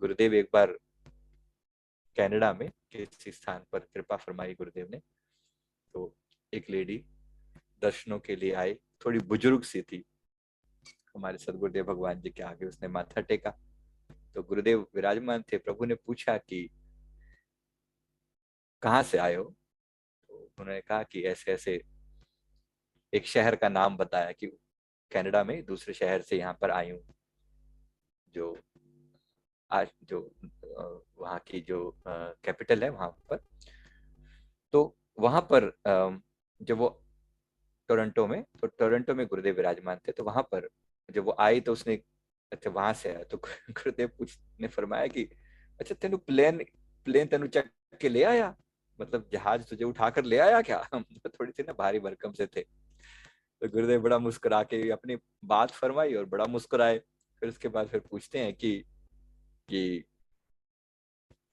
गुरुदेव एक बार कनाडा में किसी स्थान पर कृपा फरमाई गुरुदेव ने, तो एक लेडी दर्शनों के लिए आई, थोड़ी बुजुर्ग सी थी। हमारे सदगुरुदेव भगवान जी के आगे उसने माथा टेका, तो गुरुदेव विराजमान थे। प्रभु ने पूछा कि कहाँ से आए हो? तो उन्होंने कहा कि ऐसे ऐसे, एक शहर का नाम बताया कि कनाडा में दूसरे शहर से यहाँ पर आई हूँ, जो आज जो वहाँ की जो कैपिटल है वहाँ पर। तो वहाँ पर जब वो टोरंटो में, तो टोरंटो में गुरुदेव विराजमान थे, तो वहाँ पर जब वो आई तो उसने, अच्छा वहां से आया, तो गुरुदेव पूछ ने फरमाया कि अच्छा तेनु प्लेन प्लेन तेनु चक के ले आया, मतलब जहाज तुझे उठाकर ले आया क्या? हम तो थोड़ी सी ना भारी भरकम से थे। तो गुरुदेव बड़ा मुस्कुरा के अपनी बात फरमाई और बड़ा मुस्कुराए। फिर उसके बाद फिर पूछते हैं कि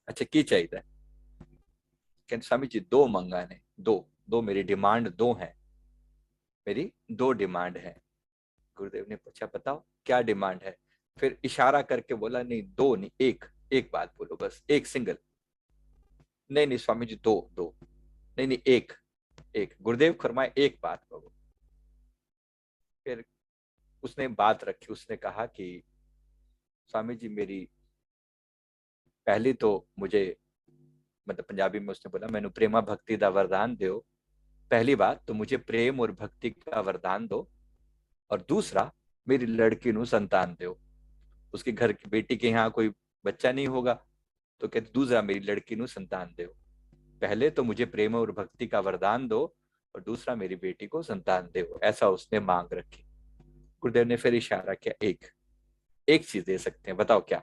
अच्छा की चाहिए? कहते स्वामी जी दो मंगान है, दो दो मेरी डिमांड दो है, मेरी दो डिमांड है। गुरुदेव ने पूछा बताओ क्या डिमांड है? फिर इशारा करके बोला नहीं दो नहीं, एक एक बात बोलो, बस एक सिंगल। नहीं नहीं स्वामी जी दो दो, नहीं नहीं एक एक। गुरुदेव फरमाए एक बात बोलो। फिर उसने बात रखी, उसने कहा कि स्वामी जी मेरी पहली तो मुझे, मतलब पंजाबी में उसने बोला मैंने प्रेमा भक्ति का वरदान दो। पहली बात तो मुझे प्रेम और भक्ति का वरदान दो, और दूसरा मेरी लड़की नु संतान दो। उसके घर की बेटी के यहाँ कोई बच्चा नहीं होगा, तो कहते दूसरा मेरी लड़की नु संतान दो। पहले तो मुझे प्रेम और भक्ति का वरदान दो, और दूसरा मेरी बेटी को संतान दो, ऐसा उसने मांग रखी। गुरुदेव ने फिर इशारा किया एक एक चीज दे सकते हैं, बताओ क्या?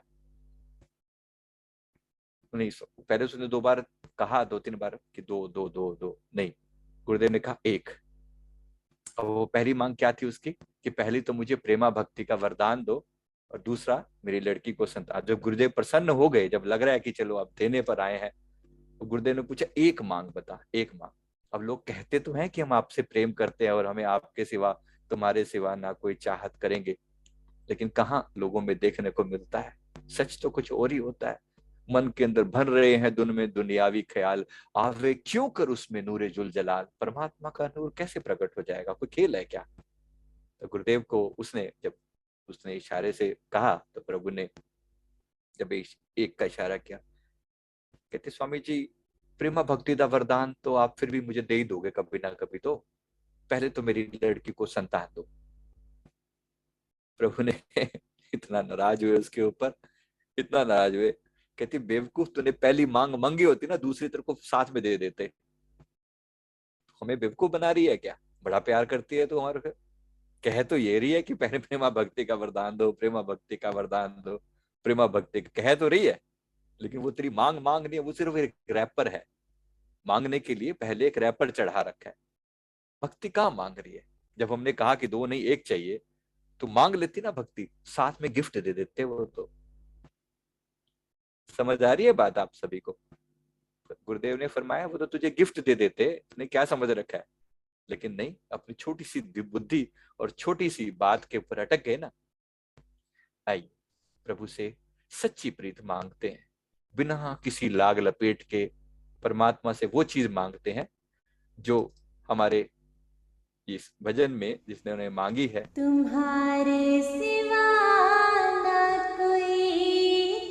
नहीं, पहले उसने दो बार कहा, दो तीन बार कि दो दो दो दो, नहीं। गुरुदेव ने कहा एक। और वो पहली मांग क्या थी उसकी कि पहली तो मुझे प्रेमा भक्ति का वरदान दो, और दूसरा मेरी लड़की को संतान। जब गुरुदेव प्रसन्न हो गए, जब लग रहा है कि चलो अब देने पर आए हैं, तो गुरुदेव ने पूछा एक मांग बता, एक मांग। अब लोग कहते तो हैं कि हम आपसे प्रेम करते हैं और हमें आपके सिवा, तुम्हारे सिवा ना कोई चाहत करेंगे, लेकिन कहाँ लोगों में देखने को मिलता है। सच तो कुछ और ही होता है। मन के अंदर भर रहे हैं दुन में दुनियावी ख्याल, आवे क्यों कर उसमें नूरे जुल जलाल। परमात्मा का नूर कैसे प्रकट हो जाएगा, कोई खेल है क्या? तो गुरुदेव को उसने जब उसने इशारे से कहा, तो प्रभु ने जब एक का इशारा किया, कहते स्वामी जी प्रेमा भक्ति का वरदान तो आप फिर भी मुझे दे ही दोगे कभी ना कभी, तो पहले तो मेरी लड़की को संतान दो। प्रभु ने इतना नाराज हुए उसके ऊपर, इतना नाराज हुए। कहती बेवकूफ, तूने पहली मांग मांगी होती ना, दूसरी तेरे को साथ में दे देते। हमें बेवकूफ बना रही है क्या? बड़ा प्यार करती है तो हमारे, कह तो ये रही है कि पहले प्रेमा भक्ति का वरदान दो, प्रेमा भक्ति का वरदान दो, प्रेमा भक्ति कह तो रही है, लेकिन वो तेरी मांग मांग नहीं है, वो सिर्फ एक रैपर है। मांगने के लिए पहले एक रैपर चढ़ा रखा है। भक्ति कहाँ मांग रही है? जब हमने कहा कि दो नहीं एक चाहिए, तो मांग लेती ना भक्ति, साथ में गिफ्ट दे देते वो तो। समझ आ रही है बात आप सभी को? गुरुदेव ने फरमाया वो तो तुझे गिफ्ट दे देते, तूने क्या समझ रखा है। लेकिन नहीं, अपनी छोटी सी बुद्धि और छोटी सी बात के ऊपर अटक गए ना। आई प्रभु से सच्ची प्रीत मांगते हैं, बिना किसी लाग लपेट के परमात्मा से वो चीज मांगते हैं जो हमारे इस भजन में जिसने उन्हें मांगी है। तुम्हारे सिवा ना कोई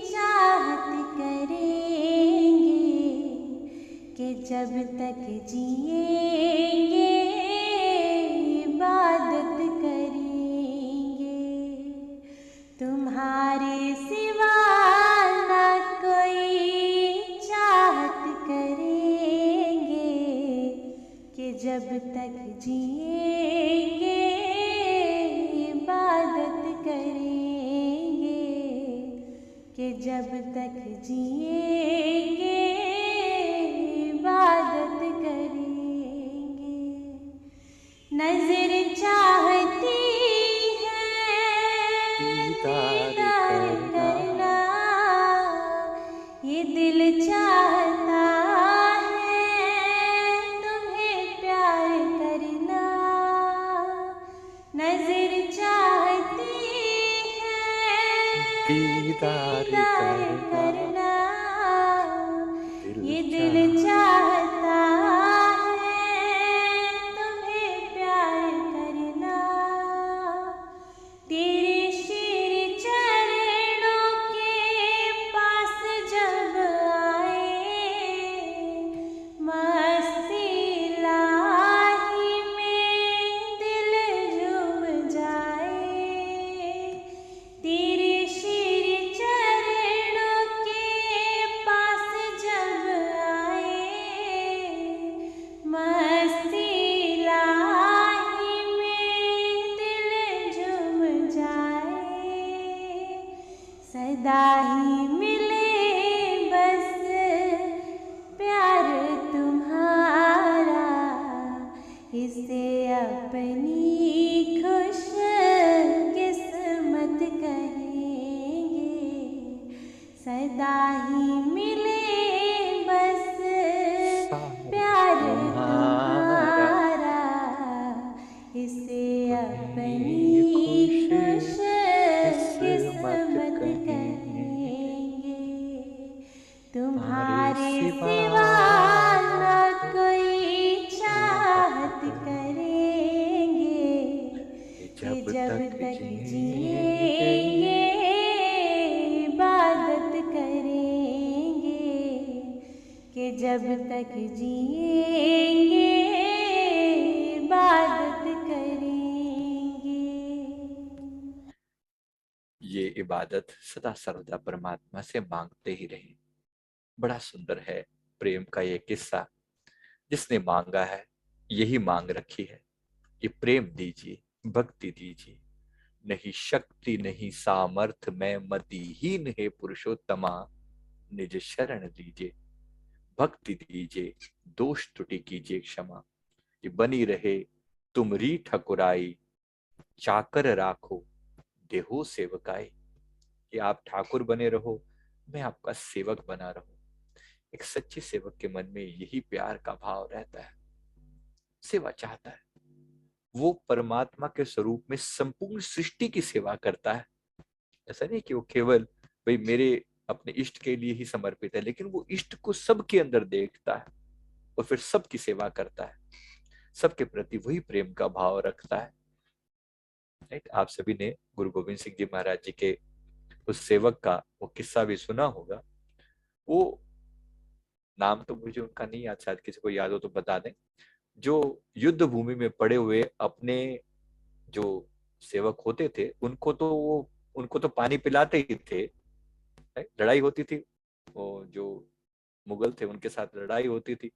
चाहत करेंगे, कि जब तक जिएंगे इबादत करेंगे। तुम्हारे सिवा ना कोई चाहत करेंगे, कि जब तक जिएंगे इबादत करेंगे, कि जब तक जिएंगे इबादत करेंगे। नजर चाहती है दीदार दीदार करना, करना, ये दिल चाहता है तुम्हें प्यार करना। नजर चाहती है दीदार दीदार करना, ये दिल चाहता है तुम्हें प्यार करना। तेरे श्री चरणों के पास जब आए, मस्ती लाही में दिल झूम जाए। तेरे श्री चरणों के पास जब आए, मस्ती लाही में दिल झूम जाए। सदा ही मिले बस प्यार तुम्हारा, इसे अपनी खुश किस्मत कहेंगे। सदा ही मिले बस प्यार तुम्हारा, इसे अपनी खुश किस्मत कहेंगे। तुम्हारे सिवा न कोई चाहत करेंगे, कि जब तक जिएंगे इबादत करेंगे, कि जब तक जिएंगे इबादत करेंगे। ये इबादत सदा सर्वदा परमात्मा से मांगते ही रहे। बड़ा सुंदर है प्रेम का ये किस्सा। जिसने मांगा है यही मांग रखी है कि प्रेम दीजिए, भक्ति दीजिए। नहीं शक्ति नहीं सामर्थ मैं मतिहीन है पुरुषोत्तमा, निज शरण दीजिए। भक्ति दीजिए, दोष त्रुटि कीजिए क्षमा, कि बनी रहे तुमरी ठकुराई, चाकर राखो देहो सेवकाई। कि आप ठाकुर बने रहो, मैं आपका सेवक बना रहूं। एक सच्चे सेवक के मन में यही प्यार का भाव रहता है, सेवा चाहता है। वो परमात्मा के स्वरूप में संपूर्ण सृष्टि की सेवा करता है। ऐसा नहीं कि वो केवल भाई मेरे अपने इष्ट के लिए ही समर्पित है, लेकिन वो इष्ट को सबके अंदर देखता है और फिर सबकी सेवा करता है, सबके प्रति वही प्रेम का भाव रखता है। राइट? आप सभी ने गुरु गोविंद सिंह जी महाराज जी के उस सेवक का वो किस्सा भी सुना होगा। वो नाम तो मुझे उनका नहीं याद, शायद किसी को याद हो तो बता दें। जो युद्ध भूमि में पड़े हुए अपने जो सेवक होते थे उनको तो पानी पिलाते ही थे। लड़ाई होती थी, वो जो मुगल थे उनके साथ लड़ाई होती थी,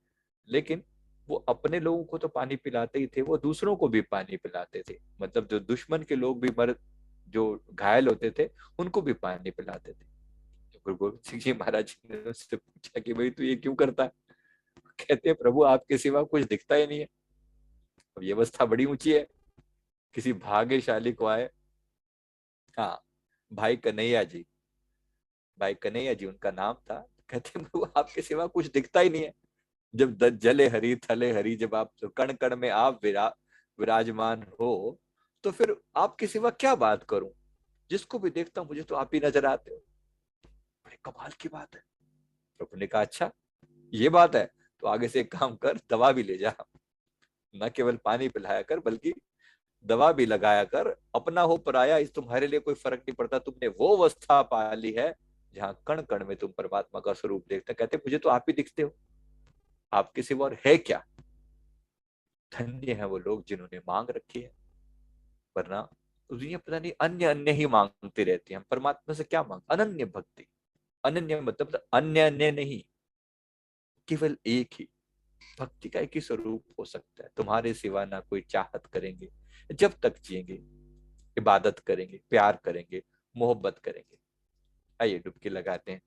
लेकिन वो अपने लोगों को तो पानी पिलाते ही थे, वो दूसरों को भी पानी पिलाते थे। मतलब जो दुश्मन के लोग भी जो घायल होते थे उनको भी पानी पिलाते थे। तो गुरु गोविंद सिंह जी महाराज जी ने उससे पूछा कि भाई तू ये क्यों करता है? कहते हैं प्रभु आपके सिवा कुछ दिखता ही नहीं है। अब ये अवस्था बड़ी ऊंची है, किसी भाग्यशाली को आए। हाँ, भाई कन्हैया जी, भाई कन्हैया जी उनका नाम था। कहते हैं प्रभु आपके सिवा कुछ दिखता ही नहीं है। जब जले हरि थले हरि, जब आप तो कण कण में आप विराजमान हो, तो फिर आपके सिवा क्या बात करूं? जिसको भी देखता हूं मुझे तो आप ही नजर आते हो। बड़े कमाल की बात है। प्रभु ने कहा अच्छा ये बात है, तो आगे से एक काम कर, दवा भी ले जा। न केवल पानी पिलाया कर बल्कि दवा भी लगाया कर। अपना हो पराया इस तुम्हारे लिए कोई फर्क नहीं पड़ता। तुमने वो अवस्था पा ली है जहां कण कण में तुम परमात्मा का स्वरूप देखते। कहते मुझे तो आप ही दिखते हो, आपके सिवा और है क्या? धन्य है वो लोग जिन्होंने मांग रखी है, वरना दुनिया पता नहीं अन्य अन्य ही मांगती रहती है। हम परमात्मा से क्या मांग? अनन्य भक्ति। अनन्य मतलब अन्य अन्य नहीं, केवल एक ही भक्ति का एक ही स्वरूप हो सकता है। तुम्हारे सिवा ना कोई चाहत करेंगे, जब तक जिएंगे इबादत करेंगे, प्यार करेंगे, मोहब्बत करेंगे। आइए डुबकी लगाते हैं।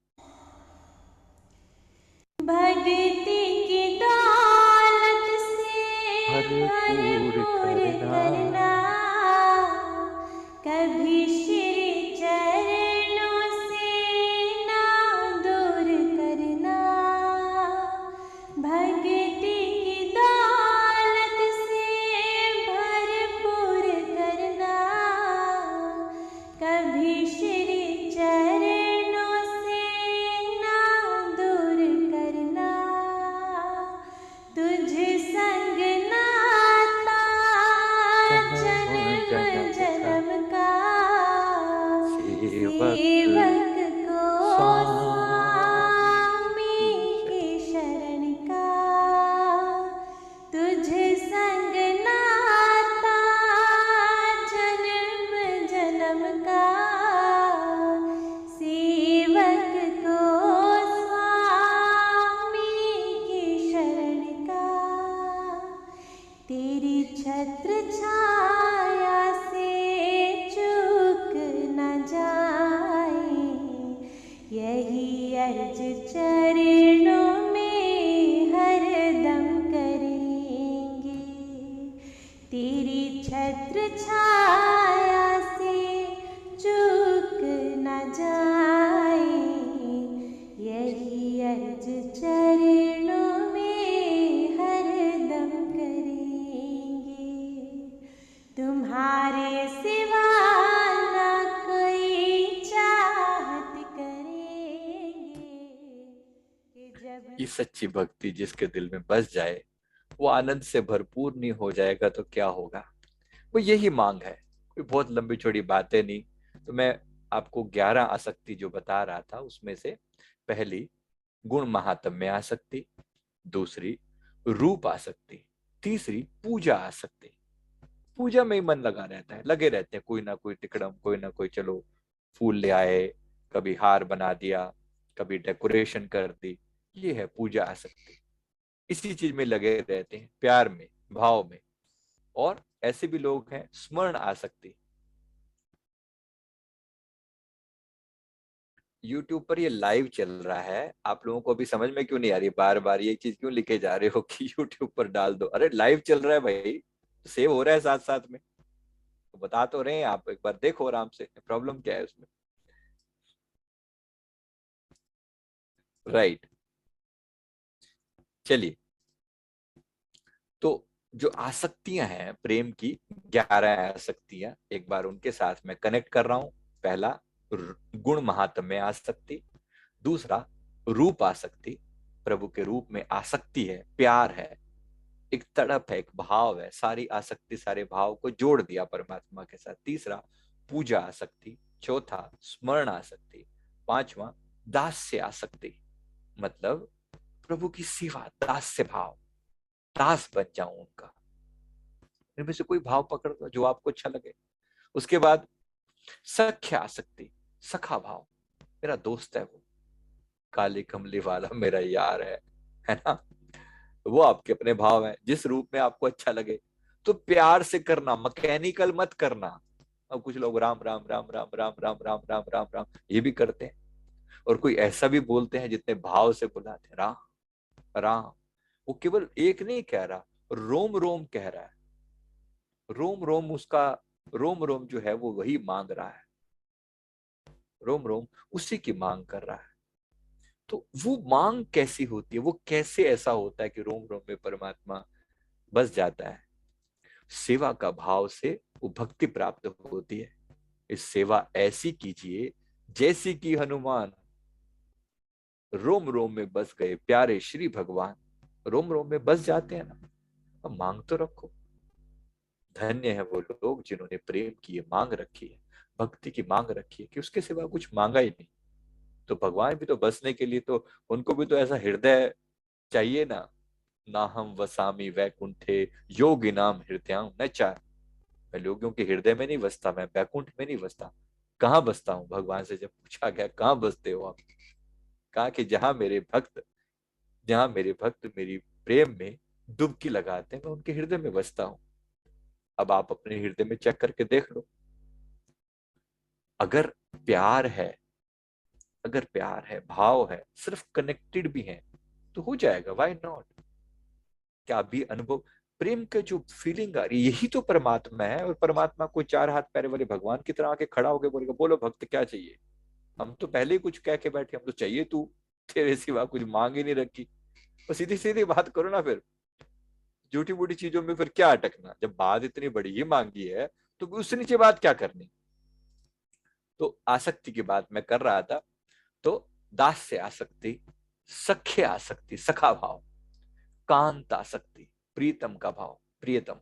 भक्ति की दौलत से भरपूर भरपूर करना, करना, कभी श्री चरणों से ना दूर करना। भक्ति की दौलत से भरपूर करना, कभी श्री चरणों यही अर्ज चरणों में हरदम करेंगे। तेरी छत्र छाया से चूक न जाए, यही अर्ज चरणों में हरदम करेंगे। तुम्हारे सिवा ना कोई चाहत करेंगे कि जब ये सच्ची भक्ति जिसके दिल में बस जाए वो आनंद से भरपूर नहीं हो जाएगा तो क्या होगा। वो यही मांग है, कोई बहुत लंबी चौड़ी बातें नहीं। तो मैं आपको 11 आसक्ति जो बता रहा था उसमें से पहली गुण महात्म्य आसक्ति, दूसरी रूप आसक्ति, तीसरी पूजा आसक्ति। पूजा में ही मन लगा रहता है, लगे रहते हैं, कोई ना कोई तिकड़म, कोई ना कोई चलो फूल ले आए, कभी हार बना दिया, कभी डेकोरेशन कर दी। ये है पूजा आसक्ति। इसी चीज में लगे रहते हैं, प्यार में, भाव में। और ऐसे भी लोग हैं स्मरण आसक्ति। YouTube पर ये लाइव चल रहा है, आप लोगों को अभी समझ में क्यों नहीं आ रही, बार बार ये चीज क्यों लिखे जा रहे हो कि YouTube पर डाल दो। अरे लाइव चल रहा है भाई, सेव हो रहा है साथ साथ में, तो बता तो रहे हैं, आप एक बार देखो आराम से, प्रॉब्लम क्या है उसमें। राइट, चलिए। तो जो आसक्तियां हैं प्रेम की, 11 आसक्तियां, एक बार उनके साथ मैं कनेक्ट कर रहा हूं। पहला गुण महात्म्य आसक्ति, दूसरा रूप आसक्ति, प्रभु के रूप में आसक्ति है, प्यार है, एक तड़प है, एक भाव है, सारी आसक्ति सारे भाव को जोड़ दिया परमात्मा के साथ। तीसरा पूजा आसक्ति, चौथा स्मरण आसक्ति, पांचवा दास्य आसक्ति, मतलब प्रभु की सेवा, दास्य भाव, दास बन जाऊं उनका, इनमें से कोई भाव पकड़ लो जो आपको अच्छा लगे। उसके बाद सख्य आसक्ति, सखा भाव, मेरा दोस्त है वो, काली कमली वाला मेरा यार है ना। वो आपके अपने भाव है, जिस रूप में आपको अच्छा लगे। तो प्यार से करना, मैकेनिकल मत करना। अब कुछ लोग राम राम राम राम राम राम राम राम राम राम ये भी करते हैं, और कोई ऐसा भी बोलते हैं जितने भाव से बुलाते हैं, राम राम। वो केवल एक नहीं कह रहा, रोम रोम कह रहा है, रोम रोम उसका, रोम रोम जो है वो वही मांग रहा है, रोम रोम उसी की मांग कर रहा है। तो वो मांग कैसी होती है, वो कैसे ऐसा होता है कि रोम रोम में परमात्मा बस जाता है। सेवा का भाव से वो भक्ति प्राप्त होती है। इस सेवा ऐसी कीजिए जैसी कि हनुमान रोम रोम में बस गए प्यारे श्री भगवान। रोम रोम में बस जाते हैं ना, अब मांग तो रखो। धन्य है वो लोग जिन्होंने प्रेम की ये मांग रखी है, भक्ति की मांग रखी है कि उसके सिवा कुछ मांगा ही नहीं। तो भगवान भी तो बसने के लिए तो उनको भी तो ऐसा हृदय चाहिए ना। ना हम वसामी वैकुंठे योगी नाम हृदय न चाह। मैं लोगों के हृदय में नहीं बसता, मैं बैकुंठ में नहीं बसता। कहाँ बसता हूँ, भगवान से जब पूछा गया कहाँ बसते हो आप, कहा कि जहां मेरे भक्त मेरी प्रेम में डुबकी लगाते हैं मैं उनके हृदय में बसता हूँ। अब आप अपने हृदय में चेक करके देख लो। अगर प्यार है, अगर प्यार है, भाव है, सिर्फ कनेक्टेड भी है, तो हो जाएगा, व्हाई नॉट। क्या भी अनुभव, प्रेम का जो फीलिंग आ रही है यही तो परमात्मा है। और परमात्मा कोई चार हाथ पैर वाले भगवान की तरह आके खड़ा होके बोलेगा बोलो भक्त क्या चाहिए। हम तो पहले ही कुछ कह के बैठे, हम तो चाहिए तू, तेरे सिवा कुछ मांग ही नहीं रखी। तो सीधी सीधी बात करो ना फिर, झूठी मूठी चीजों में फिर क्या अटकना, जब बात इतनी बड़ी ही मांगी है तो उससे नीचे बात क्या करनी। तो आसक्ति की बात मैं कर रहा था। तो दास्य आसक्ति, सख्य आसक्ति, सखा भाव, कांत आसक्ति, प्रीतम का भाव, प्रियतम,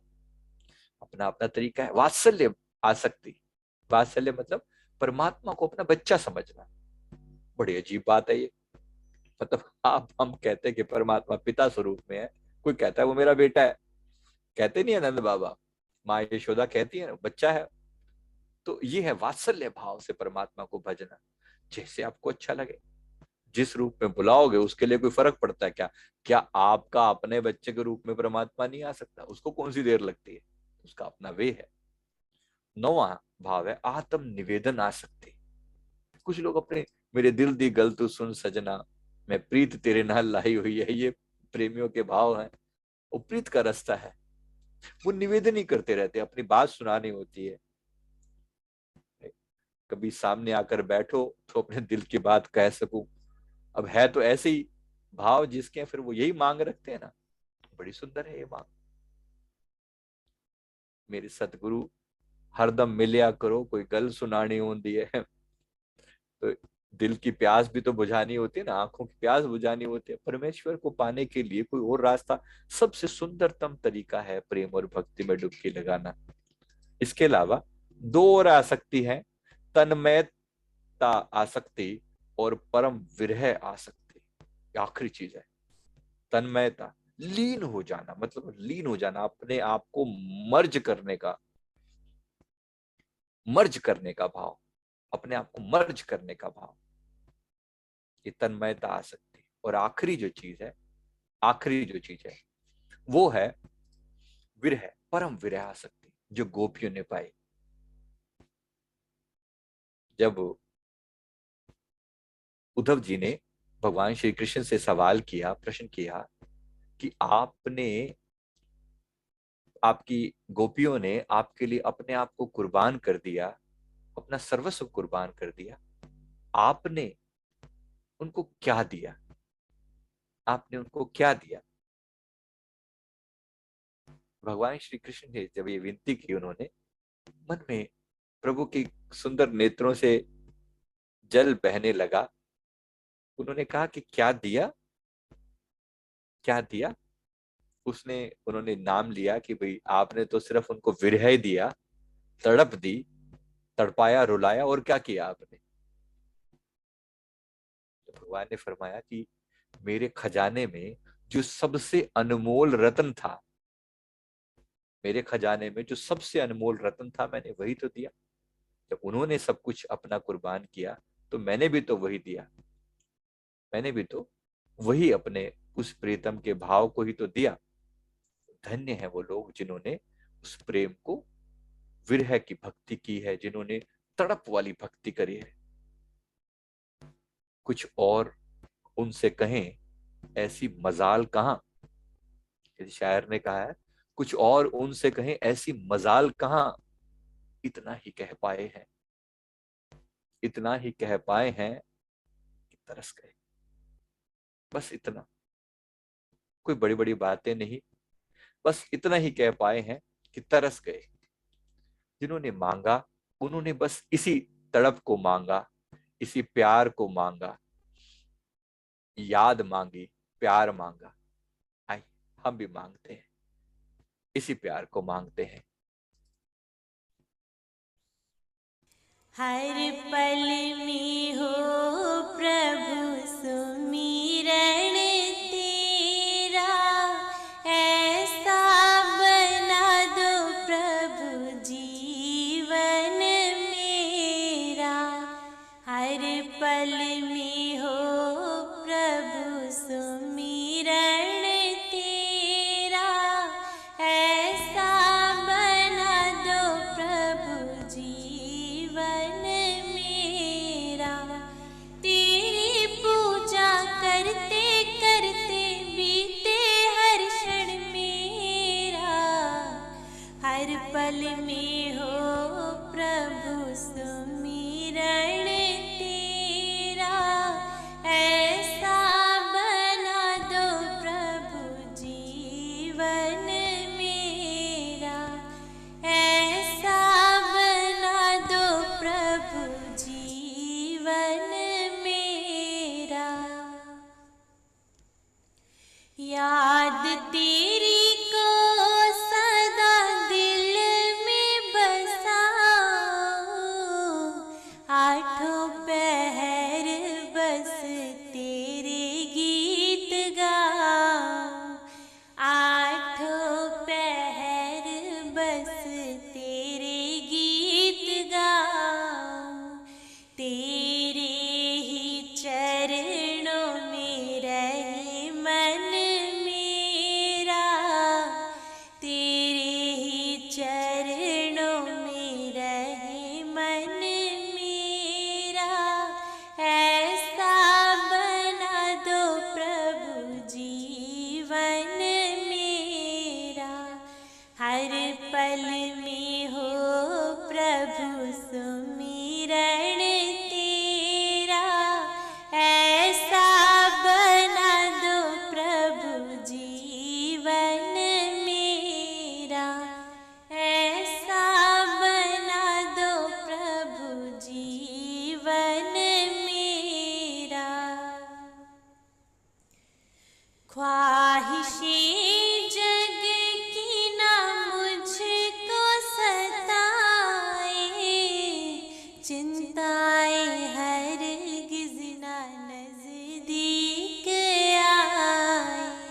अपना अपना तरीका है। वात्सल्य आसक्ति, वात्सल्य मतलब परमात्मा को अपना बच्चा समझना। बड़ी अजीब बात है ये। मतलब आप हम कहते हैं कि परमात्मा पिता स्वरूप में है, कोई कहता है वो मेरा बेटा है, कहते नहीं है नंद बाबा, माँ यशोदा कहती है बच्चा है। तो ये है वात्सल्य भाव से परमात्मा को भजना, जैसे आपको अच्छा लगे, जिस रूप में बुलाओगे उसके लिए कोई फर्क पड़ता है क्या। क्या आपका अपने बच्चे के रूप में परमात्मा नहीं आ सकता, उसको कौन सी देर लगती है, उसका अपना वे है। नौवां भाव है आत्म निवेदन आसक्ति। कुछ लोग अपने मेरे दिल दी गल तू सुन सजना, मैं प्रीत तेरे नाल लाई हुई है। ये प्रेमियों के भाव हैं, वो प्रीत का रास्ता है। वो निवेदन ही करते रहते हैं, अपनी बात सुनानी होती है। कभी सामने आकर बैठो तो अपने दिल की बात कह सकूं। अब है तो ऐसे ही भाव जिसके, फिर वो यही मांग रखते हैं ना। बड़ी सुंदर है ये मांग। मेरे सतगुरु हरदम मिलिया करो, कोई गल सुनानी होती है तो दिल की प्यास भी तो बुझानी होती है ना, आंखों की प्यास बुझानी होती है। परमेश्वर को पाने के लिए कोई और रास्ता, सबसे सुंदरतम तरीका है प्रेम और भक्ति में डुबकी लगाना। इसके अलावा दो और आसक्ति है, तन्मयता आसक्ति और परम विरह आसक्ति। आखिरी चीज है तन्मयता, लीन हो जाना, मतलब लीन हो जाना, अपने आप को मर्ज करने का, मर्ज करने का भाव, अपने आप को मर्ज करने का भाव, ये तन्मयता आसक्ति। और आखिरी जो चीज है, आखिरी जो चीज है वो है विरह, परम विरह आसक्ति, जो गोपियों ने पाई। जब उद्धव जी ने भगवान श्री कृष्ण से सवाल किया, प्रश्न किया कि आपने, आपकी गोपियों ने आपके लिए अपने आप को कुर्बान कर दिया, अपना सर्वस्व कुर्बान कर दिया, आपने उनको क्या दिया, आपने उनको क्या दिया। भगवान श्री कृष्ण ने जब ये विनती की, उन्होंने मन में प्रभु की सुंदर नेत्रों से जल बहने लगा। उन्होंने कहा कि क्या दिया, क्या दिया। उसने, उन्होंने नाम लिया कि भाई आपने तो सिर्फ उनको विरह दिया, तड़प दी, तड़पाया, रुलाया, और क्या किया आपने। तो भगवान ने फरमाया कि मेरे खजाने में जो सबसे अनमोल रत्न था, मेरे खजाने में जो सबसे अनमोल रत्न था, मैंने वही तो दिया। जब उन्होंने सब कुछ अपना कुर्बान किया, तो मैंने भी तो वही दिया, मैंने भी तो वही अपने उस प्रीतम के भाव को ही तो दिया। धन्य है वो लोग जिन्होंने उस प्रेम को, विरह की भक्ति की है, जिन्होंने तड़प वाली भक्ति करी है। कुछ और उनसे कहें ऐसी मजाल कहां, किसी शायर ने कहा है, कुछ और उनसे कहें ऐसी मजाल कहां, इतना ही कह पाए हैं, इतना ही कह पाए हैं कि तरस गए। बस इतना, कोई बड़ी बड़ी बातें नहीं, बस इतना ही कह पाए हैं कि तरस गए। जिन्होंने मांगा, उन्होंने बस इसी तड़प को मांगा, इसी प्यार को मांगा, याद मांगी, प्यार मांगा। आई, हम भी मांगते हैं, इसी प्यार को मांगते हैं। हर पल में हो प्रभु सुमिरण तेरा, ऐसा बना दो प्रभु जीवन मेरा। हर पल में हो प्रभु सुमिरण तेरा, ऐसा बना दो प्रभु जीवन मेरा। तेरी पूजा करते करते बीते हर क्षण मेरा। हर पल में हो प्रभु सुमिरण तेरा, ऐसा बना दो प्रभु जीवन मेरा। ऐसा बना दो प्रभु जीवन मेरा। याद तेरी को सदा दिल में ख्वाहिशें